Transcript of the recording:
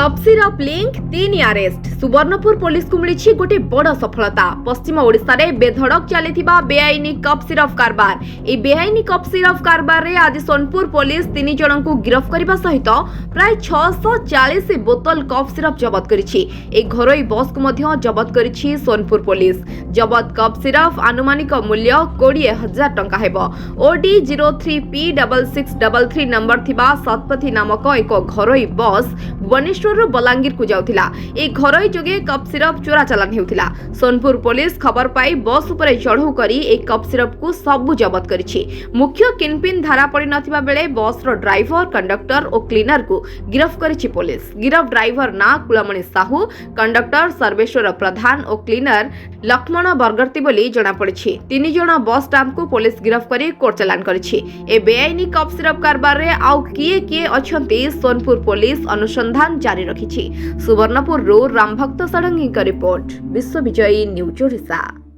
Cup syrup link 3 arrest. Suvarnapur police को मिली गोटे बड़ सफलता। पश्चिम ओडिशा रे बेधड़क चलीथिबा बेआईनी कप सिरप कारबार। ए बेआईनी कप सिरप कारबार रे आज सोनपुर पुलिस 3 जन को गिरफ्त करने सहित प्राय 640 बोतल कप सिरप जबत करिछि। ए घरोई बस को मध्य जबत करिछि सोनपुर पुलिस। जबत कप सिरप आनुमानिक मूल्य 20,000 टंका हेबो। OD 03P6633 नंबर थिबा सतपथी नामक एक घरोई बस भुवनेश्वर बलांगीर को जाउथिला। ए घरोई जोगे कप सिरप चोरा चालान हेउथिला। सोनपुर पुलिस खबर पाई बस उपरे चढ़ऊ करी ए कप सिरप को सबु जबत करिछि। मुख्य किनपिन धारा पड़ी नथिबा बेले बस रो ड्राइवर, कंडक्टर और क्लीनर को गिरफ्त करिछि पुलिस। गिरफ्त ड्राइवर ना कुलमणि साहू, कंडक्टर सर्वेश्वर प्रधान और क्लीनर लक्ष्मण बरगर्ती बोली जना पड़िछि। 3 जण बस स्टाफ को पुलिस गिरफ्त करी कोर्ट चालान करिछि। ए बेआईनी कप सिरप कारबार रे आउ किए किए अछंती सोनपुर पुलिस अनुसंधान जारी रखिछि। सुवर्णपुर रो रामभक्त षडंगी का रिपोर्ट। विश्व विजयी न्यूज ओडिशा।